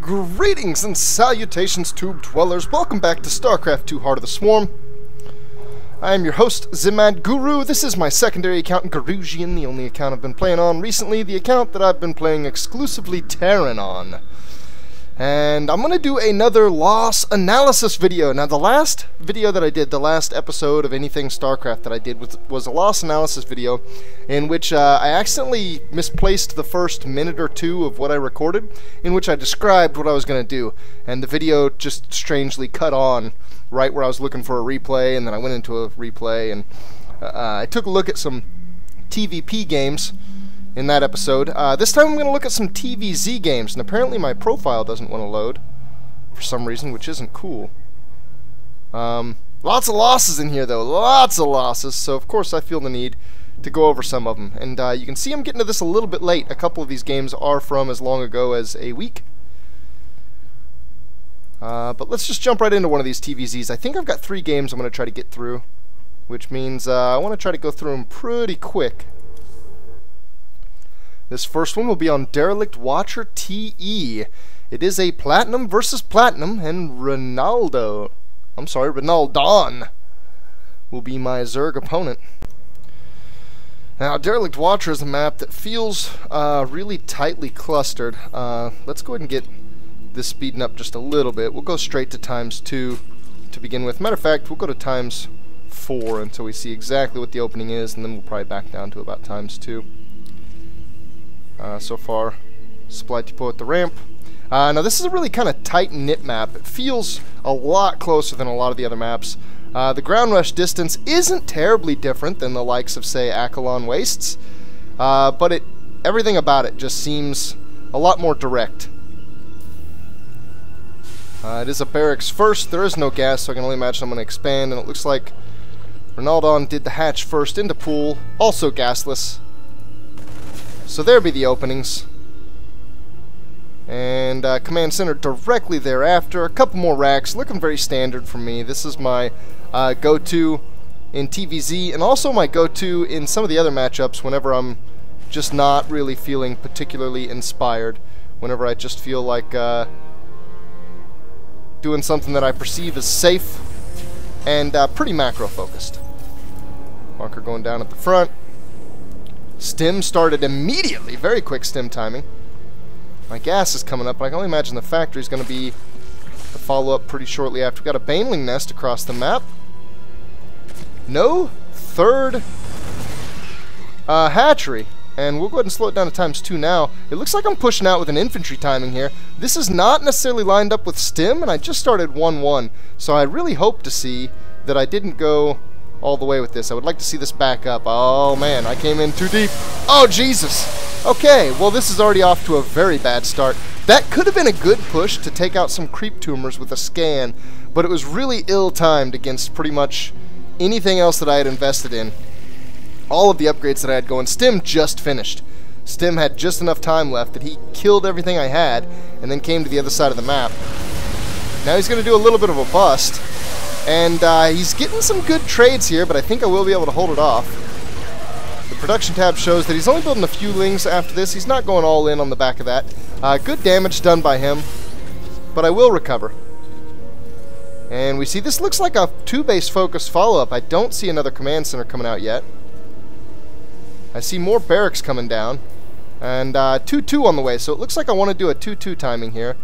Greetings and salutations, tube dwellers. Welcome back to Starcraft 2 Heart of the Swarm. I am your host, Zimad Guru. This is my secondary account, Garusian, the only account I've been playing on recently, the account that I've been playing exclusively Terran on. And I'm going to do another loss analysis video. Now, the last video that I did, the last episode of anything Starcraft that I did was a loss analysis video in which I accidentally misplaced the first minute or two of what I recorded, in which I described what I was going to do. And the video just strangely cut on right where I was looking for a replay, and then I went into a replay, and I took a look at some TVP games in that episode. This time I'm going to look at some TVZ games, and apparently my profile doesn't want to load for some reason, which isn't cool. Lots of losses in here, though. Lots of losses, so of course I feel the need to go over some of them. And you can see I'm getting to this a little bit late. A couple of these games are from as long ago as a week. But let's just jump right into one of these TVZs. I think I've got 3 games I'm going to try to get through, which means I want to try to go through them pretty quick. This first one will be on Derelict Watcher TE. It is a Platinum versus Platinum, and Ronaldon will be my Zerg opponent. Now, Derelict Watcher is a map that feels really tightly clustered. Let's go ahead and get this speeding up just a little bit. We'll go straight to ×2 to begin with. Matter of fact, we'll go to ×4 until we see exactly what the opening is, and then we'll probably back down to about ×2. So far, supply depot at the ramp. Now this is a really kind of tight-knit map. It feels a lot closer than a lot of the other maps. The ground rush distance isn't terribly different than the likes of, say, Akalon Wastes, but everything about it just seems a lot more direct. It is a barracks first. There is no gas, so I can only imagine I'm going to expand, and it looks like Ronaldon did the hatch first into pool, also gasless. So there be the openings. And command center directly thereafter. A couple more racks, looking very standard for me. This is my go-to in TVZ, and also my go-to in some of the other matchups whenever I'm just not really feeling particularly inspired. Whenever I just feel like doing something that I perceive as safe and pretty macro-focused. Bunker going down at the front. Stim started immediately. Very quick stim timing. My gas is coming up, but I can only imagine the factory's going to be the follow-up pretty shortly after. We've got a baneling nest across the map. No third hatchery. And we'll go ahead and slow it down to ×2 now. It looks like I'm pushing out with an infantry timing here. This is not necessarily lined up with stim, and I just started 1-1. So I really hope to see that I didn't go all the way with this. I would like to see this back up. Oh man, I came in too deep. Oh Jesus! Okay, well this is already off to a very bad start. That could have been a good push to take out some creep tumors with a scan, but it was really ill-timed against pretty much anything else that I had invested in. All of the upgrades that I had going. Stim just finished. Stim had just enough time left that he killed everything I had and then came to the other side of the map. Now he's going to do a little bit of a bust. And he's getting some good trades here, but I think I will be able to hold it off. The production tab shows that he's only building a few lings after this. He's not going all in on the back of that. Good damage done by him, but I will recover. And we see this looks like a 2-base focus follow-up. I don't see another command center coming out yet. I see more barracks coming down. And 2-2 on the way, so it looks like I want to do a 2-2 timing here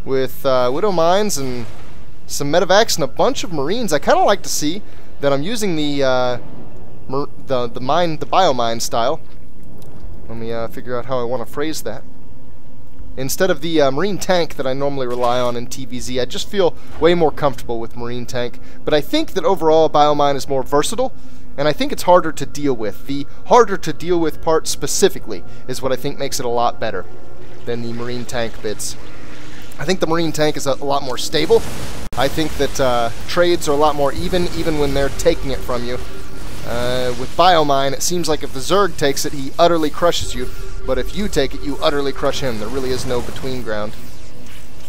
with Widow Mines and some medevacs and a bunch of marines. I kind of like to see that I'm using the biomine style. Let me figure out how I want to phrase that. Instead of the marine tank that I normally rely on in TVZ, I just feel way more comfortable with marine tank. But I think that overall biomine is more versatile, and I think it's harder to deal with. The harder to deal with part specifically is what I think makes it a lot better than the marine tank bits. I think the marine tank is a lot more stable. I think that trades are a lot more even when they're taking it from you. With biomine, it seems like if the Zerg takes it, he utterly crushes you. But if you take it, you utterly crush him. There really is no between ground.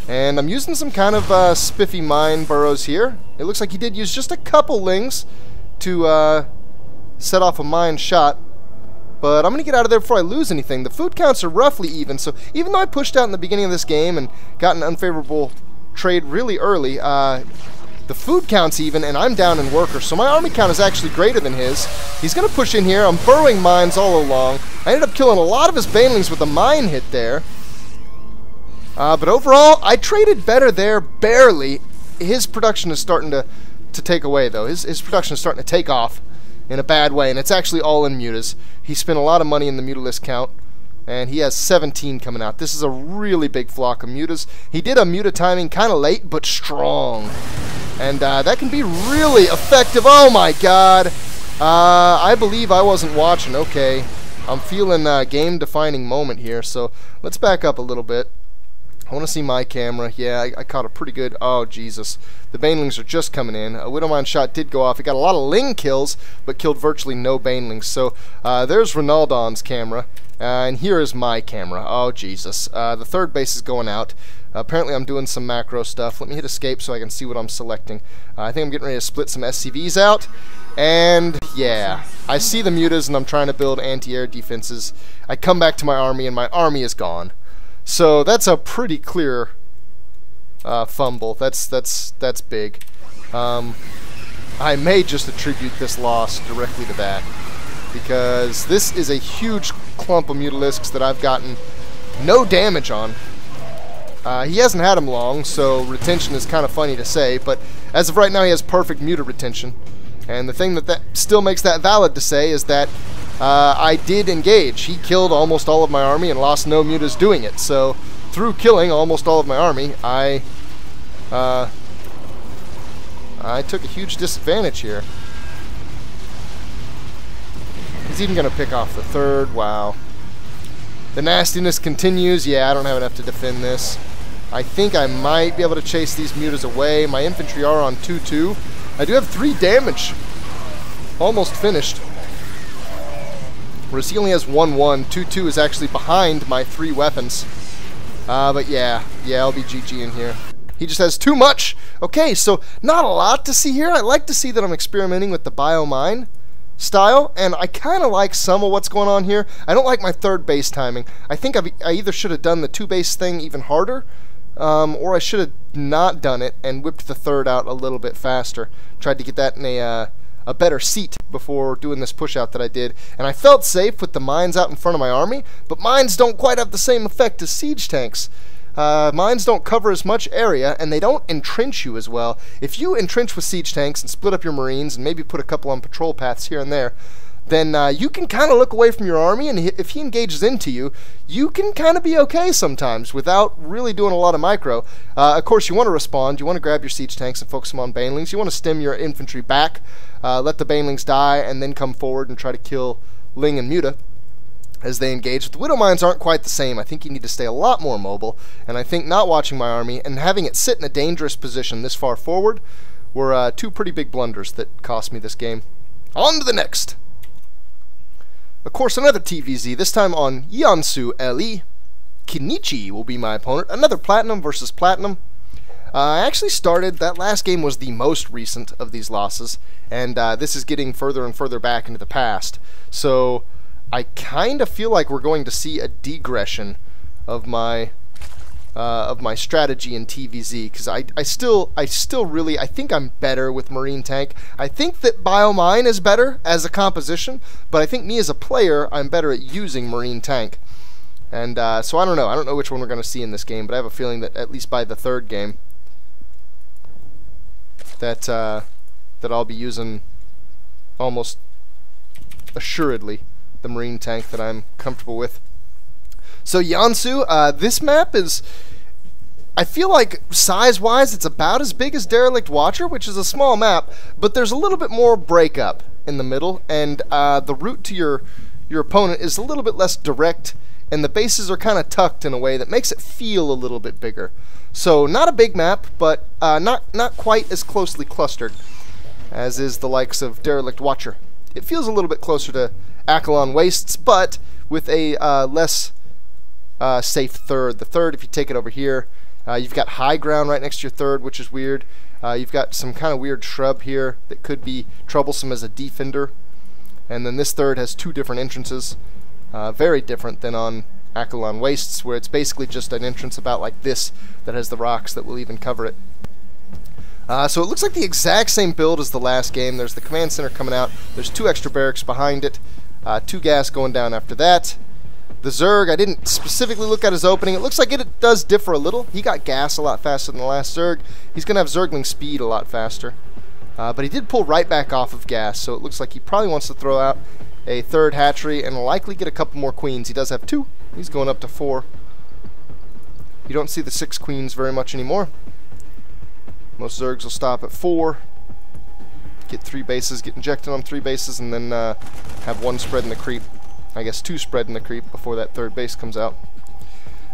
And I'm using some kind of spiffy mine burrows here. It looks like he did use just a couple lings to set off a mine shot. but I'm going to get out of there before I lose anything. The food counts are roughly even, so even though I pushed out in the beginning of this game and got an unfavorable trade really early, the food count's even, and I'm down in workers, so my army count is actually greater than his. He's going to push in here. I'm burrowing mines all along. I ended up killing a lot of his banelings with a mine hit there. But overall, I traded better there, barely. His production is starting to take away, though. His production is starting to take off in a bad way, and it's actually all in mutas. He spent a lot of money in the mutalist count, and he has 17 coming out. This is a really big flock of mutas. He did a muta timing kind of late, but strong. And that can be really effective. Oh, my God. I believe I wasn't watching. Okay. I'm feeling a game-defining moment here, so let's back up a little bit. I want to see my camera. Yeah, I caught a pretty good... Oh, Jesus. The banelings are just coming in. A Widowmine shot did go off. He got a lot of Ling kills, but killed virtually no banelings. So, there's Ronaldon's camera. And here is my camera. Oh, Jesus. The third base is going out. Apparently, I'm doing some macro stuff. Let me hit escape so I can see what I'm selecting. I think I'm getting ready to split some SCVs out. And, yeah. I see the mutas, and I'm trying to build anti-air defenses. I come back to my army, and my army is gone. So that's a pretty clear fumble. That's big. I may just attribute this loss directly to that, because this is a huge clump of mutalisks that I've gotten no damage on. He hasn't had them long, so retention is kind of funny to say, but as of right now he has perfect muta retention. And the thing that still makes that valid to say is that I did engage. He killed almost all of my army and lost no mutas doing it. So, through killing almost all of my army, I took a huge disadvantage here. He's even going to pick off the third. Wow. The nastiness continues. Yeah, I don't have enough to defend this. I think I might be able to chase these mutas away. My infantry are on 2-2. I do have 3 damage. Almost finished. Whereas he only has 1-1. 2-2 is actually behind my 3 weapons. But yeah, I'll be GG in here. He just has too much. Okay, so not a lot to see here. I like to see that I'm experimenting with the biomine style, and I kind of like some of what's going on here. I don't like my third base timing. I think I either should have done the 2 base thing even harder, or I should have not done it and whipped the third out a little bit faster. Tried to get that in a better seat before doing this push out that I did, and I felt safe with the mines out in front of my army, but mines don't quite have the same effect as siege tanks. Mines don't cover as much area, and they don't entrench you as well. If you entrench with siege tanks and split up your marines and maybe put a couple on patrol paths here and there, then you can kind of look away from your army, and if he engages into you, you can kind of be okay sometimes without really doing a lot of micro. Of course, you want to respond. You want to grab your siege tanks and focus them on banelings. You want to stem your infantry back, let the banelings die, and then come forward and try to kill Ling and Muta as they engage. The Widow Mines aren't quite the same. I think you need to stay a lot more mobile, and I think not watching my army and having it sit in a dangerous position this far forward were 2 pretty big blunders that cost me this game. On to the next! Of course, another TVZ, this time on Yansu LE. Kenichi will be my opponent. Another Platinum versus Platinum. I actually started, that last game was the most recent of these losses, and this is getting further and further back into the past. So I kind of feel like we're going to see a degression of my strategy in TVZ, because I still really, I think I'm better with Marine Tank. I think that Biomine is better as a composition, but I think me as a player, I'm better at using Marine Tank. And so I don't know which one we're going to see in this game, but I have a feeling that at least by the third game, that I'll be using almost assuredly the Marine Tank that I'm comfortable with. So Yansu, this map is, I feel like size-wise it's about as big as Derelict Watcher, which is a small map, but there's a little bit more breakup in the middle, and the route to your opponent is a little bit less direct, and the bases are kind of tucked in a way that makes it feel a little bit bigger. So not a big map, but not quite as closely clustered as is the likes of Derelict Watcher. It feels a little bit closer to Acheron Wastes, but with a less safe third. The third, if you take it over here, you've got high ground right next to your third, which is weird. You've got some kind of weird shrub here that could be troublesome as a defender. And then this third has 2 different entrances. Very different than on Acheron Wastes, where it's basically just an entrance about like this that has the rocks that will even cover it. So it looks like the exact same build as the last game. There's the command center coming out. There's 2 extra barracks behind it. 2 gas going down after that. The Zerg, I didn't specifically look at his opening. It looks like it does differ a little. He got gas a lot faster than the last Zerg. He's going to have Zergling speed a lot faster. But he did pull right back off of gas, so it looks like he probably wants to throw out a 3rd hatchery and likely get a couple more queens. He does have 2. He's going up to 4. You don't see the 6 queens very much anymore. Most Zergs will stop at 4. Get 3 bases, get injected on 3 bases, and then have 1 spread in the creep. I guess 2 spread in the creep before that 3rd base comes out.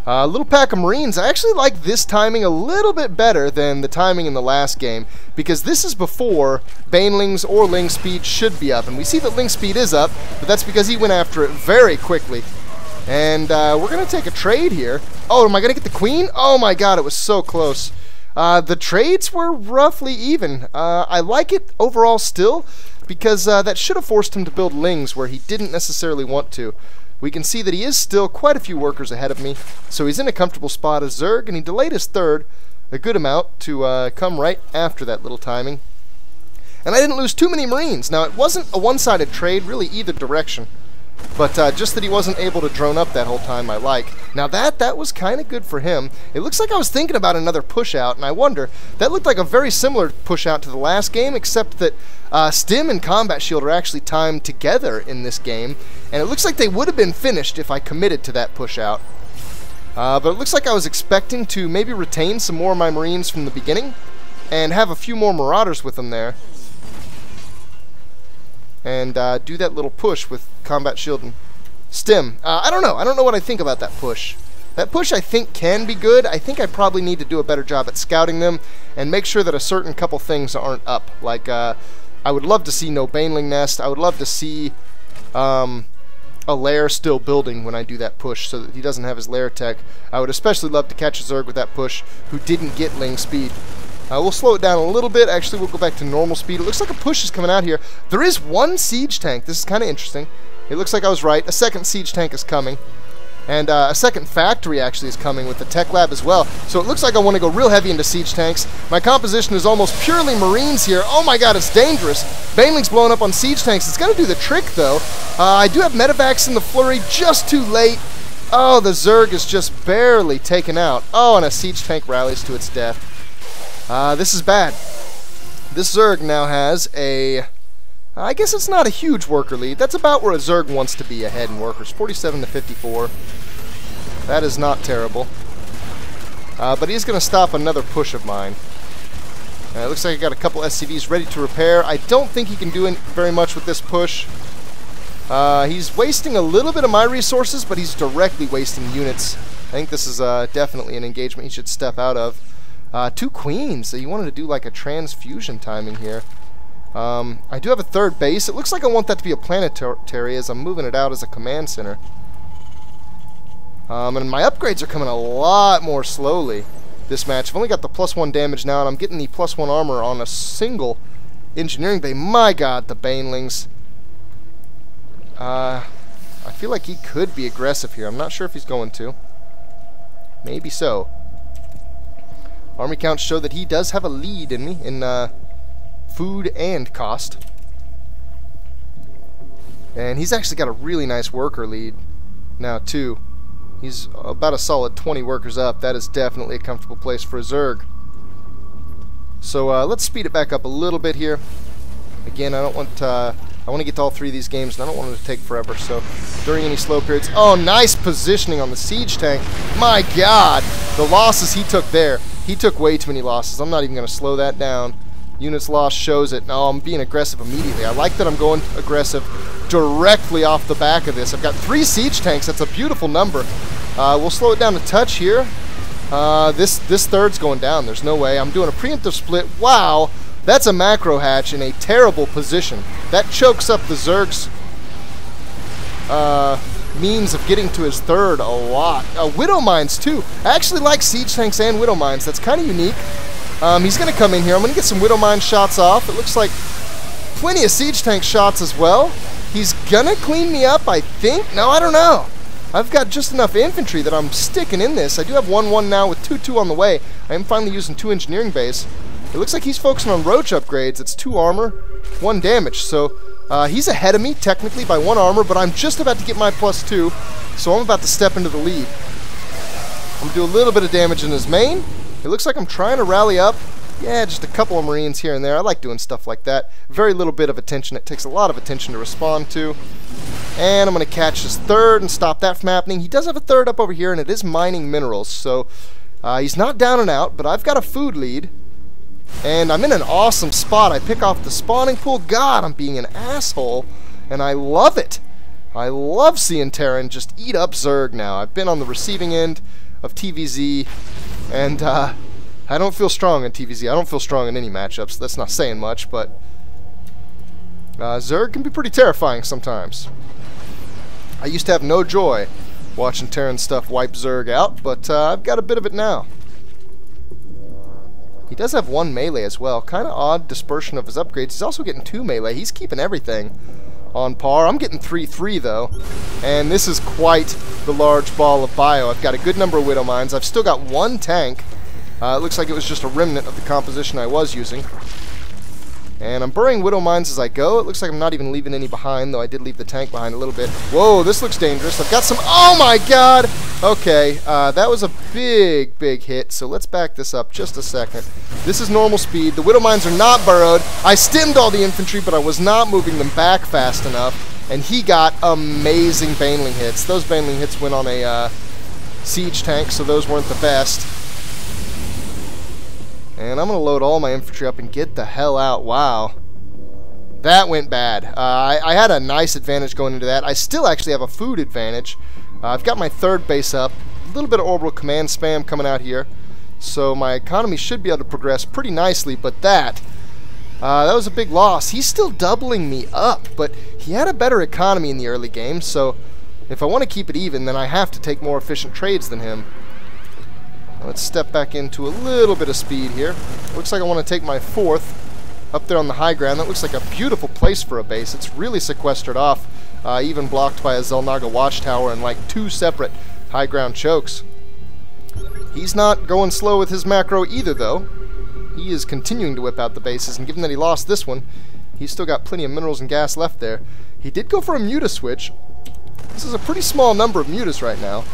A little pack of Marines. I actually like this timing a little bit better than the timing in the last game, because this is before Banelings or Ling speed should be up. And we see that Ling speed is up, but that's because he went after it very quickly. And we're going to take a trade here. Oh, am I going to get the queen? Oh my god, it was so close. The trades were roughly even. I like it overall still, because that should have forced him to build Lings where he didn't necessarily want to. We can see that he is still quite a few workers ahead of me, so he's in a comfortable spot as Zerg, and he delayed his 3rd a good amount to come right after that little timing. And I didn't lose too many Marines. Now, it wasn't a one-sided trade, really, either direction. But just that he wasn't able to drone up that whole time, I like. Now that was kind of good for him. It looks like I was thinking about another push-out, and I wonder, that looked like a very similar push-out to the last game, except that Stim and Combat Shield are actually timed together in this game, and it looks like they would have been finished if I committed to that push-out. But it looks like I was expecting to maybe retain some more of my Marines from the beginning, and have a few more Marauders with them there. And do that little push with Combat Shield and Stim. I don't know. I don't know what I think about that push. That push, I think, can be good. I think I probably need to do a better job at scouting them and make sure that a certain couple things aren't up. Like, I would love to see no Baneling Nest. I would love to see a lair still building when I do that push so that he doesn't have his lair tech. I would especially love to catch a Zerg with that push who didn't get Ling speed. We'll slow it down a little bit. Actually, we'll go back to normal speed. It looks like a push is coming out here. There is 1 siege tank. This is kind of interesting. It looks like I was right. A 2nd siege tank is coming. And a 2nd factory actually is coming with the tech lab as well. So it looks like I want to go real heavy into siege tanks. My composition is almost purely Marines here. Oh my god, it's dangerous. Baneling's blowing up on siege tanks. It's going to do the trick, though. I do have medevacs in the flurry just too late. Oh, the Zerg is just barely taken out. Oh, and a siege tank rallies to its death. This is bad. This Zerg now has a... I guess it's not a huge worker lead. That's about where a Zerg wants to be ahead in workers. 47 to 54. That is not terrible. But he's going to stop another push of mine. It looks like I got a couple SCVs ready to repair. I don't think he can do very much with this push. He's wasting a little bit of my resources, but he's directly wasting units. I think this is definitely an engagement he should step out of. 2 queens. So you wanted to do like a transfusion timing here. I do have a 3rd base. It looks like I want that to be a planetary as I'm moving it out as a command center. And my upgrades are coming a lot more slowly this match. I've only got the +1 damage now, and I'm getting the +1 armor on a single engineering bay. My god, the Banelings. I feel like he could be aggressive here. I'm not sure if he's going to. Maybe so. Army counts show that he does have a lead in me in food and cost. And he's actually got a really nice worker lead now, too. He's about a solid 20 workers up. That is definitely a comfortable place for a Zerg. So let's speed it back up a little bit here. Again, I want to get to all 3 of these games, and I don't want them to take forever. So during any slow periods... Oh, nice positioning on the siege tank. My god, the losses he took there. He took way too many losses. I'm not even going to slow that down. Units lost shows it. No, I'm being aggressive immediately. I like that I'm going aggressive directly off the back of this. I've got 3 siege tanks. That's a beautiful number. We'll slow it down a touch here. This 3rd's going down. There's no way. I'm doing a preemptive split. Wow, that's a macro hatch in a terrible position. That chokes up the Zerg's means of getting to his 3rd a lot. Widow mines too. I actually like siege tanks and widow mines. That's kind of unique. He's going to come in here. I'm going to get some widow mine shots off. It looks like plenty of siege tank shots as well. He's gonna clean me up, I think. No, I don't know. I've got just enough infantry that I'm sticking in this. I do have 1-1 now with 2-2 on the way. I am finally using 2 engineering base. It looks like he's focusing on roach upgrades. It's 2 armor, 1 damage. So he's ahead of me technically by 1 armor, but I'm just about to get my +2. So I'm about to step into the lead. I'm gonna do a little bit of damage in his main. It looks like I'm trying to rally up. Yeah, just a couple of Marines here and there. I like doing stuff like that. Very little bit of attention. It takes a lot of attention to respond to. And I'm going to catch his 3rd and stop that from happening. He does have a 3rd up over here, and it is mining minerals. So he's not down and out, but I've got a food lead. And I'm in an awesome spot. I pick off the spawning pool. God, I'm being an asshole. And I love it. I love seeing Terran just eat up Zerg now. I've been on the receiving end of TVZ, and I don't feel strong in TVZ. I don't feel strong in any matchups. That's not saying much, but Zerg can be pretty terrifying sometimes. I used to have no joy watching Terran stuff wipe Zerg out, but I've got a bit of it now. He does have 1 melee as well. Kind of odd dispersion of his upgrades. He's also getting 2 melee. He's keeping everything on par. I'm getting 3-3 though, and this is quite the large ball of bio. I've got a good number of Widow Mines. I've still got 1 tank. It looks like it was just a remnant of the composition I was using. And I'm burying Widow Mines as I go. It looks like I'm not even leaving any behind, though I did leave the tank behind a little bit. Whoa, this looks dangerous. I've got some... Oh my god! Okay, that was a big, big hit, so let's back this up just a second. This is normal speed. The Widow Mines are not burrowed. I stemmed all the infantry, but I was not moving them back fast enough. And he got amazing Baneling hits. Those Baneling hits went on a siege tank, so those weren't the best. And I'm going to load all my infantry up and get the hell out. Wow. That went bad. I had a nice advantage going into that. I still actually have a food advantage. I've got my 3rd base up. A little bit of orbital command spam coming out here. So my economy should be able to progress pretty nicely, but that was a big loss. He's still doubling me up, but he had a better economy in the early game, so if I want to keep it even, then I have to take more efficient trades than him. Let's step back into a little bit of speed here. Looks like I want to take my 4th up there on the high ground. That looks like a beautiful place for a base. It's really sequestered off, even blocked by a Zelnaga watchtower and like 2 separate high ground chokes. He's not going slow with his macro either, though. He is continuing to whip out the bases, and given that he lost this one, he's still got plenty of minerals and gas left there. He did go for a muta switch. This is a pretty small number of mutas right now,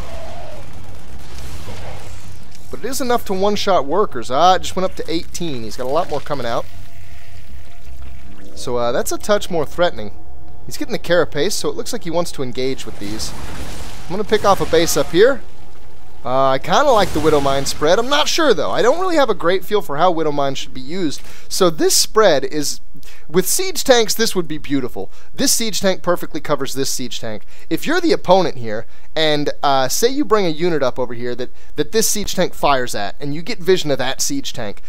but it is enough to one-shot workers. It just went up to 18. He's got a lot more coming out. So that's a touch more threatening. He's getting the carapace, so it looks like he wants to engage with these. I'm going to pick off a base up here. I kind of like the Widow Mine spread. I'm not sure, though. I don't really have a great feel for how Widow Mine should be used. So this spread is... With siege tanks, this would be beautiful. This siege tank perfectly covers this siege tank. If you're the opponent here, and say you bring a unit up over here that this siege tank fires at, and you get vision of that siege tank,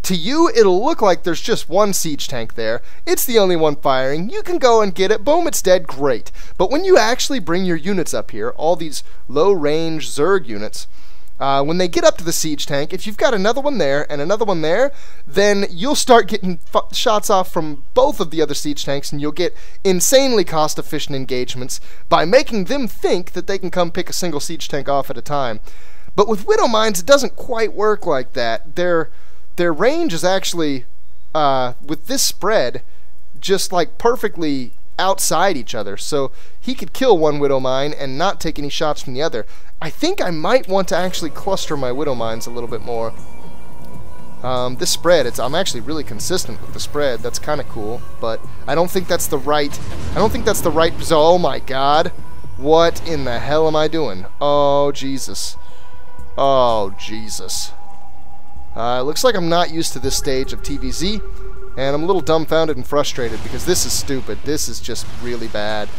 to you, it'll look like there's just one siege tank there. It's the only one firing. You can go and get it. Boom, it's dead. Great. But when you actually bring your units up here, all these low-range Zerg units, when they get up to the siege tank, if you've got another one there and another one there, then you'll start getting shots off from both of the other siege tanks, and you'll get insanely cost-efficient engagements by making them think that they can come pick a single siege tank off at a time. But with Widow Mines, it doesn't quite work like that. Their range is actually, with this spread, just like perfectly outside each other. So he could kill one Widow Mine and not take any shots from the other. I think I might want to actually cluster my Widow Mines a little bit more. This spread, I'm actually really consistent with the spread. That's kind of cool, but I don't think that's the right... Oh my god. What in the hell am I doing? Oh, Jesus. Oh, Jesus. It looks like I'm not used to this stage of TVZ, and I'm a little dumbfounded and frustrated because this is stupid. This is just really bad.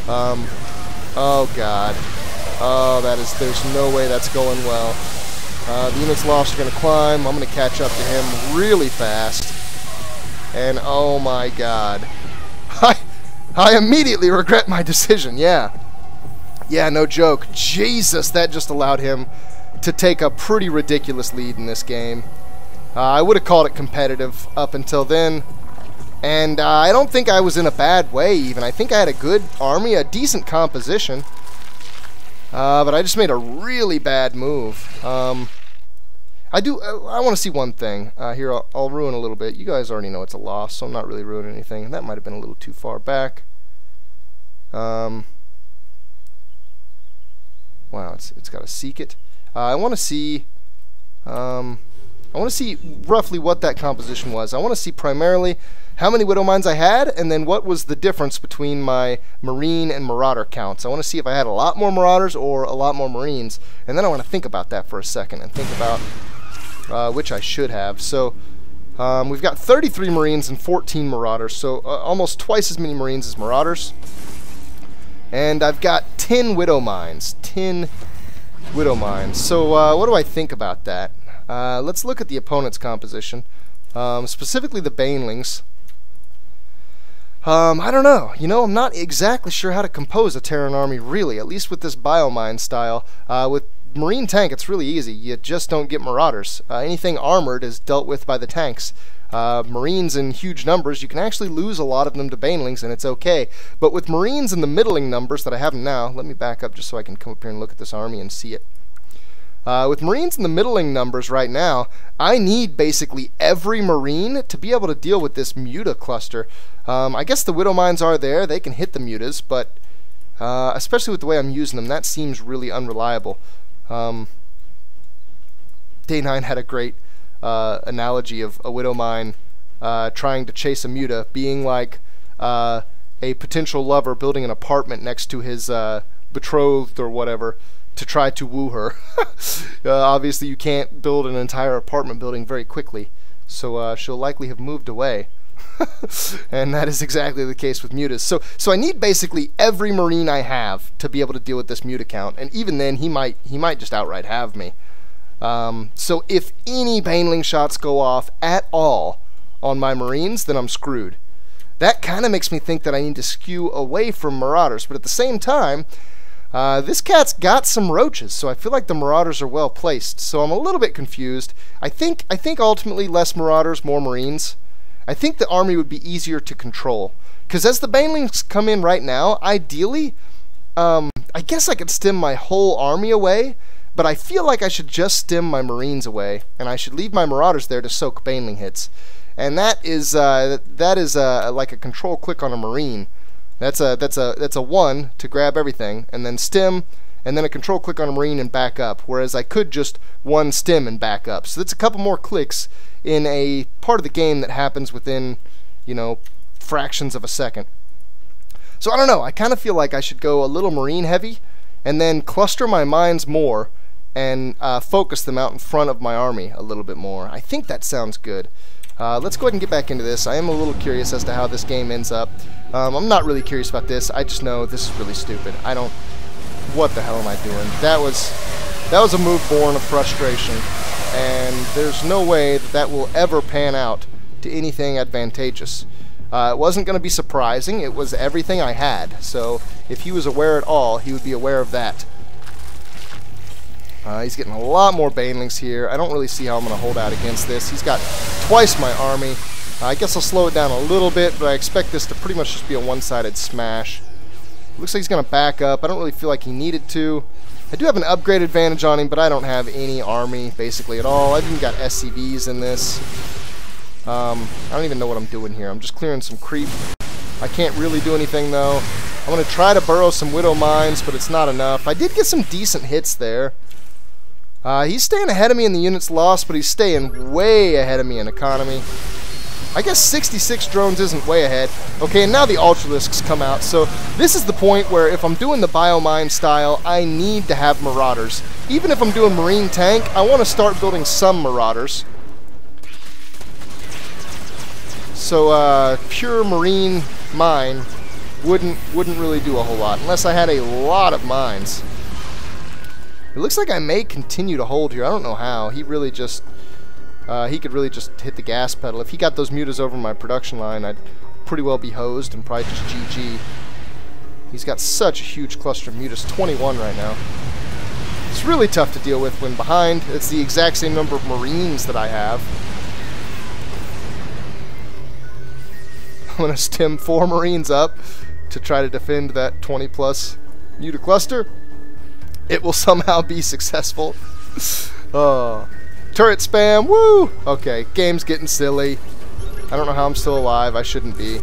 Oh god. Oh, there's no way that's going well. The units lost are going to climb. I'm going to catch up to him really fast. And oh my god. I immediately regret my decision, yeah. Yeah, no joke. Jesus, that just allowed him to take a pretty ridiculous lead in this game. I would have called it competitive up until then, And I don't think I was in a bad way even. I think I had a good army, a decent composition. But I just made a really bad move. I want to see one thing. Here, I'll ruin a little bit. You guys already know it's a loss, so I'm not really ruining anything. That might have been a little too far back. Wow, it's got to seek it. I want to see roughly what that composition was. I want to see primarily how many Widow Mines I had, and then what was the difference between my Marine and Marauder counts. I want to see if I had a lot more Marauders or a lot more Marines, and then I want to think about that for a second and think about which I should have. So we've got 33 Marines and 14 Marauders, so almost twice as many Marines as Marauders. And I've got 10 Widow Mines. 10 Widow Mines. So what do I think about that? Let's look at the opponent's composition, specifically the Banelings. I don't know. You know, I'm not exactly sure how to compose a Terran army, really, at least with this Biomine style. With Marine Tank, it's really easy. You just don't get Marauders. Anything armored is dealt with by the tanks. Marines in huge numbers, you can actually lose a lot of them to Banelings, and it's okay. But with Marines in the middling numbers that I have now, let me back up just so I can come up here and look at this army and see it. With Marines in the middling numbers right now, I need basically every Marine to be able to deal with this Muta cluster. I guess the Widow Mines are there, they can hit the Mutas, but especially with the way I'm using them, that seems really unreliable. Day 9 had a great analogy of a Widow Mine trying to chase a Muta, being like a potential lover building an apartment next to his betrothed or whatever, to try to woo her. Obviously you can't build an entire apartment building very quickly, so she'll likely have moved away. And that is exactly the case with Mutas. So I need basically every Marine I have to be able to deal with this Muta count, and even then he might just outright have me. So if any Baneling shots go off at all on my Marines, then I'm screwed. That kind of makes me think that I need to skew away from Marauders, but at the same time, this cat's got some roaches, so I feel like the Marauders are well placed. So I'm a little bit confused. I think ultimately less Marauders, more Marines. I think the army would be easier to control, because as the Banelings come in right now, ideally, I guess I could stem my whole army away, but I feel like I should just stem my Marines away, and I should leave my Marauders there to soak Baneling hits. And that is like a control click on a Marine. That's a 1 to grab everything, and then stem, and then a control click on a Marine and back up, whereas I could just 1 stem and back up. So that's a couple more clicks in a part of the game that happens within, you know, fractions of a second. So I don't know, I kind of feel like I should go a little Marine heavy, and then cluster my mines more, and focus them out in front of my army a little bit more. I think that sounds good. Let's go ahead and get back into this. I am a little curious as to how this game ends up. I'm not really curious about this. I just know this is really stupid. What the hell am I doing? That was a move born of frustration, and there's no way that that will ever pan out to anything advantageous. It wasn't going to be surprising. It was everything I had. So if he was aware at all, he would be aware of that. He's getting a lot more Banelings here. I don't really see how I'm going to hold out against this. He's got twice my army. I guess I'll slow it down a little bit, but I expect this to pretty much just be a one-sided smash. Looks like he's going to back up. I don't really feel like he needed to. I do have an upgrade advantage on him, but I don't have any army basically at all. I've even got SCVs in this. I don't even know what I'm doing here. I'm just clearing some creep. I can't really do anything though. I'm going to try to burrow some Widow Mines, but it's not enough. I did get some decent hits there. He's staying ahead of me in the units lost, but he's staying way ahead of me in economy. I guess 66 drones isn't way ahead. Okay, and now the Ultralisks come out. So this is the point where if I'm doing the Biomine style, I need to have Marauders. Even if I'm doing Marine Tank, I want to start building some Marauders. So pure Marine Mine wouldn't really do a whole lot, unless I had a lot of mines. It looks like I may continue to hold here. I don't know how. He really just... he could really just hit the gas pedal. If he got those Mutas over my production line, I'd pretty well be hosed and probably just GG. He's got such a huge cluster of Mutas, 21 right now. It's really tough to deal with when behind. It's the exact same number of Marines that I have. I'm going to stim 4 Marines up to try to defend that 20+ unit cluster. It will somehow be successful. Turret spam, woo! Okay, game's getting silly. I don't know how I'm still alive. I shouldn't be.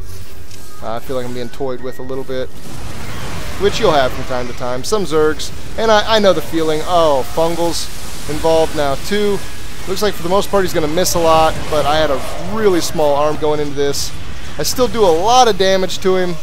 I feel like I'm being toyed with a little bit, which you'll have from time to time. Some Zergs, and I know the feeling. Oh, Fungal's involved now too. Looks like for the most part he's going to miss a lot, but I had a really small arm going into this. I still do a lot of damage to him,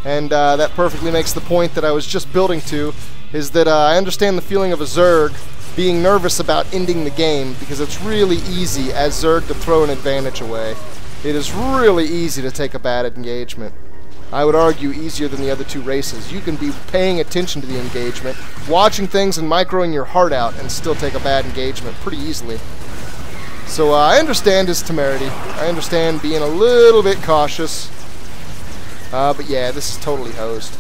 and that perfectly makes the point that I was just building to, is that I understand the feeling of a Zerg being nervous about ending the game, because it's really easy as Zerg to throw an advantage away. It is really easy to take a bad engagement. I would argue easier than the other two races. You can be paying attention to the engagement, watching things and microing your heart out, and still take a bad engagement pretty easily. So I understand his temerity. I understand being a little bit cautious. But yeah, this is totally hosed.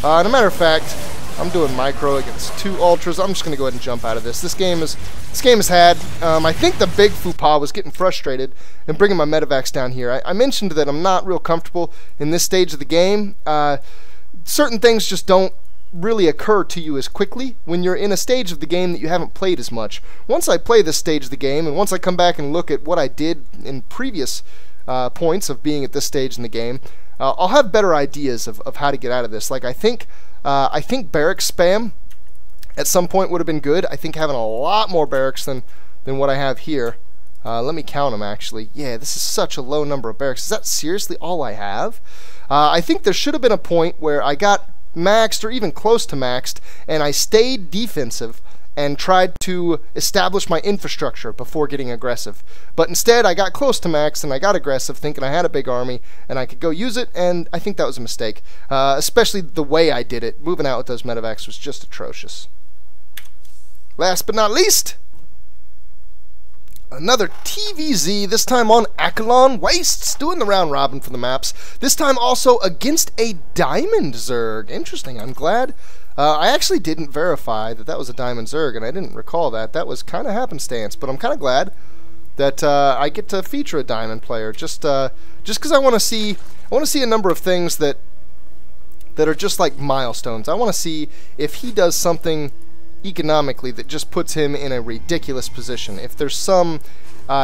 As a matter of fact, I'm doing micro against 2 ultras. I'm just going to go ahead and jump out of this. This game is had. I think the big faux pas was getting frustrated and bringing my medevacs down here. I mentioned that I'm not real comfortable in this stage of the game. Certain things just don't really occur to you as quickly when you're in a stage of the game that you haven't played as much. Once I play this stage of the game, and once I come back and look at what I did in previous points of being at this stage in the game, I'll have better ideas of how to get out of this. Like, I think barracks spam at some point would have been good. I think having a lot more barracks than what I have here. Let me count them, actually. Yeah, this is such a low number of barracks. Is that seriously all I have? I think there should have been a point where I got maxed, or even close to maxed, and I stayed defensive and tried to establish my infrastructure before getting aggressive. But instead, I got close to max and I got aggressive, thinking I had a big army and I could go use it, and I think that was a mistake. Especially the way I did it. Moving out with those medevacs was just atrocious. Last but not least, another TVZ, this time on Acheron Wastes, doing the round robin for the maps. This time also against a Diamond Zerg. Interesting, I'm glad. I actually didn't verify that was a Diamond Zerg, and I didn't recall that. That was kind of happenstance, but I'm kind of glad that I get to feature a Diamond player, just because I want to see a number of things that are just like milestones. I want to see if he does something economically that just puts him in a ridiculous position. If there's some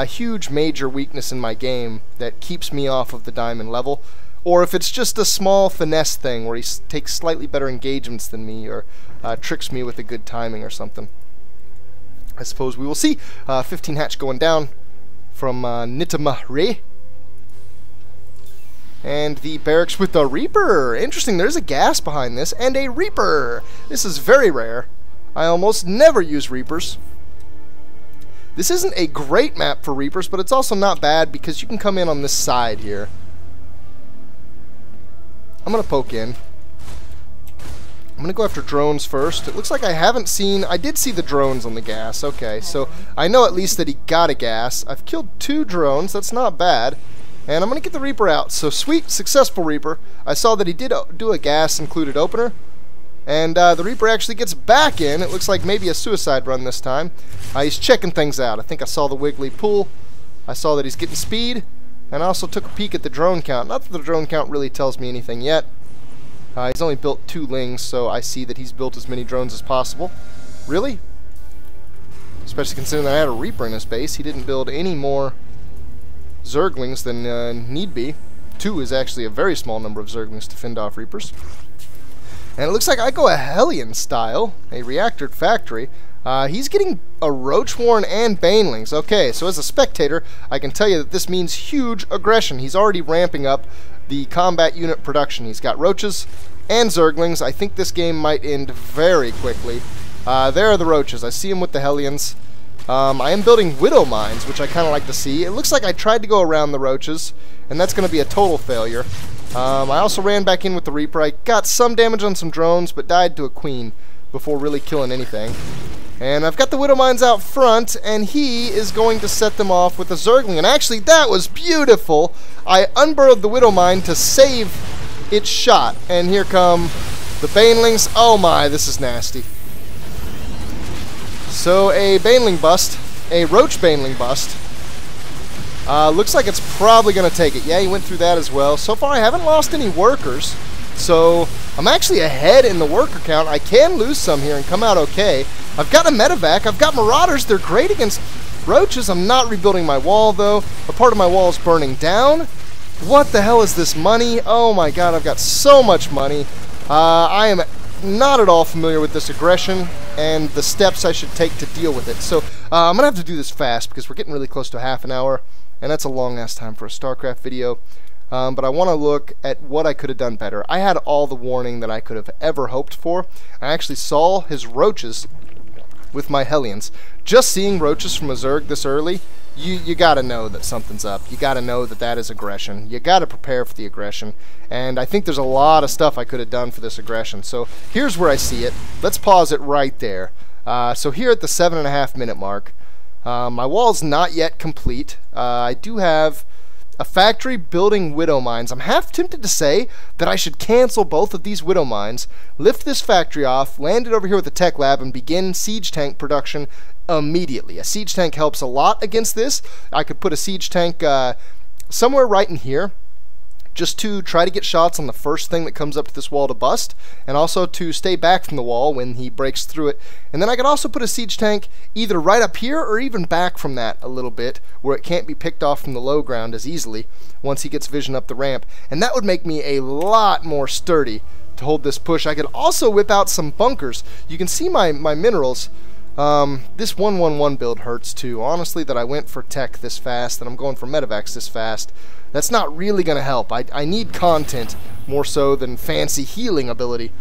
huge major weakness in my game that keeps me off of the Diamond level, or if it's just a small finesse thing where he takes slightly better engagements than me, or tricks me with a good timing or something. I suppose we will see. 15 hatch going down from Nitamahre. And the barracks with the Reaper. Interesting, there's a gas behind this, and a Reaper. This is very rare. I almost never use Reapers. This isn't a great map for Reapers, but it's also not bad because you can come in on this side here. I'm going to poke in. I'm going to go after drones first. It looks like I did see the drones on the gas. Okay, so I know at least that he got a gas. I've killed 2 drones. That's not bad. And I'm going to get the Reaper out. So sweet, successful Reaper. I saw that he did do a gas included opener. And the Reaper actually gets back in. It looks like maybe a suicide run this time. He's checking things out. I think I saw the wiggly pool. I saw that he's getting speed. And I also took a peek at the drone count. Not that the drone count really tells me anything yet. He's only built 2 lings, so I see that he's built as many drones as possible. Really? Especially considering that I had a Reaper in his base. He didn't build any more Zerglings than need be. 2 is actually a very small number of Zerglings to fend off Reapers. And it looks like I go a Hellion style, a reactored factory. He's getting a Roachwarren and Banelings. Okay, so as a spectator, I can tell you that this means huge aggression. He's already ramping up the combat unit production. He's got Roaches and Zerglings. I think this game might end very quickly. There are the Roaches. I see him with the Hellions. I am building Widow Mines, which I kind of like to see. It looks like I tried to go around the Roaches, and that's going to be a total failure. I also ran back in with the Reaper. I got some damage on some drones, but died to a Queen before really killing anything. And I've got the Widow Mines out front, and he is going to set them off with a Zergling. And actually, that was beautiful. I unburrowed the Widow Mine to save its shot. And here come the Banelings. Oh my, this is nasty. So a Baneling bust, a Roach Baneling bust. Looks like it's probably going to take it. Yeah, he went through that as well. So far, I haven't lost any workers. So I'm actually ahead in the worker count. I can lose some here and come out okay. I've got a medevac. I've got marauders. They're great against roaches. I'm not rebuilding my wall, though. A part of my wall is burning down. What the hell is this money? Oh my god, I've got so much money. I am not at all familiar with this aggression and the steps I should take to deal with it. So I'm going to have to do this fast because we're getting really close to half an hour, and that's a long-ass time for a StarCraft video. But I want to look at what I could have done better. I had all the warning that I could have ever hoped for. I actually saw his roaches with my Hellions. Just seeing roaches from a Zerg this early, you gotta know that something's up. You gotta know that that is aggression. You gotta prepare for the aggression. And I think there's a lot of stuff I could have done for this aggression. So here's where I see it. Let's pause it right there. So here at the 7.5 minute mark, my wall's not yet complete. I do have a factory building widow mines. I'm half tempted to say that I should cancel both of these widow mines, lift this factory off, land it over here with the tech lab, and begin siege tank production immediately. A siege tank helps a lot against this. I could put a siege tank somewhere right in here, just to try to get shots on the first thing that comes up to this wall to bust, and also to stay back from the wall when he breaks through it. And then I could also put a siege tank either right up here or even back from that a little bit, where it can't be picked off from the low ground as easily once he gets vision up the ramp. And that would make me a lot more sturdy to hold this push. I could also whip out some bunkers. You can see my minerals. This 1-1-1 build hurts too. Honestly, that I went for tech this fast, that I'm going for medevacs this fast, that's not really going to help. I need content more so than fancy healing ability.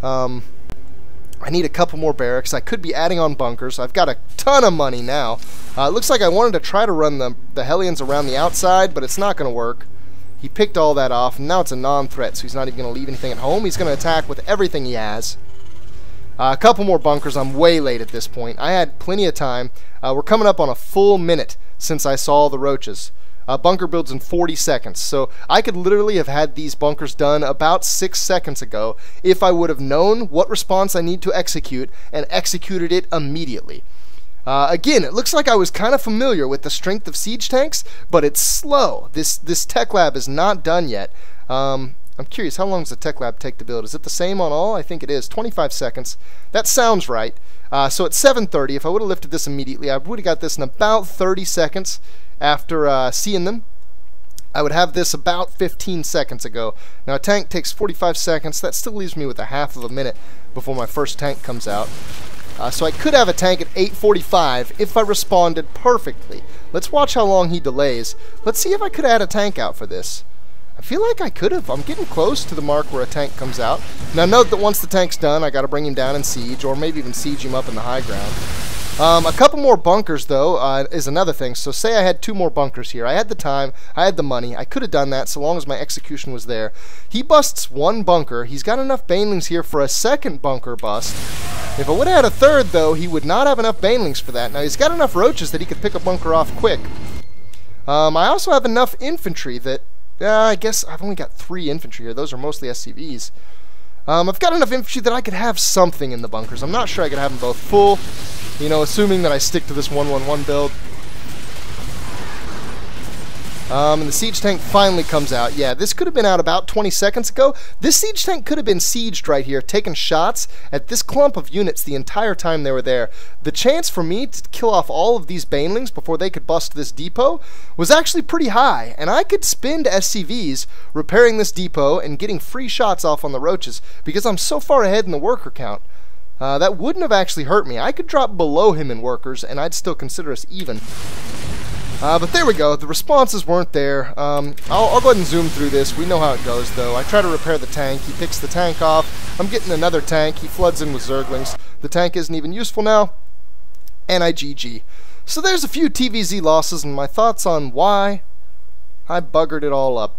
I need a couple more barracks. I could be adding on bunkers. I've got a ton of money now. It looks like I wanted to try to run the Hellions around the outside, but it's not going to work. He picked all that off, and now it's a non-threat, so he's not even going to leave anything at home. He's going to attack with everything he has. A couple more bunkers. I'm way late at this point. I had plenty of time. We're coming up on a full minute since I saw the roaches. Bunker builds in 40 seconds, so I could literally have had these bunkers done about 6 seconds ago if I would have known what response I need to execute and executed it immediately. Again, it looks like I was kind of familiar with the strength of siege tanks, but it's slow. This tech lab is not done yet. I'm curious, how long does the tech lab take to build? Is it the same on all? I think it is. 25 seconds. That sounds right. So at 7:30, if I would have lifted this immediately, I would have got this in about 30 seconds after seeing them. I would have this about 15 seconds ago. Now a tank takes 45 seconds. That still leaves me with a half of a minute before my first tank comes out. So I could have a tank at 8:45 if I responded perfectly. Let's watch how long he delays. Let's see if I could add a tank out for this. I feel like I could have. I'm getting close to the mark where a tank comes out. Now note that once the tank's done, I got to bring him down in siege, or maybe even siege him up in the high ground. A couple more bunkers, though, is another thing. So say I had 2 more bunkers here. I had the time, I had the money. I could have done that so long as my execution was there. He busts 1 bunker. He's got enough banelings here for a second bunker bust. If I would have had a third, though, he would not have enough banelings for that. Now, he's got enough roaches that he could pick a bunker off quick. I also have enough infantry that... I guess I've only got 3 infantry here. Those are mostly SCVs. I've got enough infantry that I could have something in the bunkers. I'm not sure I could have them both full, you know, assuming that I stick to this 1-1-1 build. And the siege tank finally comes out. Yeah, this could have been out about 20 seconds ago. This siege tank could have been sieged right here, taking shots at this clump of units the entire time they were there. The chance for me to kill off all of these banelings before they could bust this depot was actually pretty high, and I could spend SCVs repairing this depot and getting free shots off on the roaches because I'm so far ahead in the worker count. That wouldn't have actually hurt me. I could drop below him in workers, and I'd still consider us even. But there we go. The responses weren't there. I'll go ahead and zoom through this. We know how it goes, though. I try to repair the tank. He picks the tank off. I'm getting another tank. He floods in with Zerglings. The tank isn't even useful now. And I GG. So there's a few TVZ losses, and my thoughts on why I buggered it all up.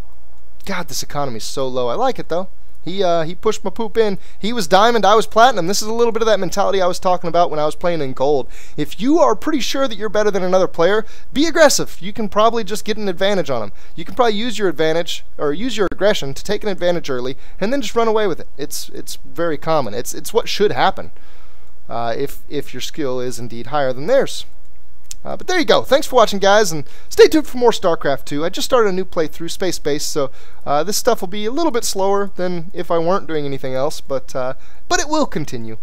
God, this economy's so low. I like it, though. He pushed my poop in. He was diamond, I was platinum. This is a little bit of that mentality I was talking about when I was playing in gold. If you are pretty sure that you're better than another player, be aggressive. You can probably just get an advantage on him. You can probably use your advantage, or use your aggression to take an advantage early, and then just run away with it. It's very common. It's what should happen if your skill is indeed higher than theirs. But there you go. Thanks for watching, guys, and stay tuned for more StarCraft 2. I just started a new playthrough, Space Base, so this stuff will be a little bit slower than if I weren't doing anything else, but it will continue.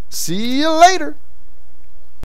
See you later!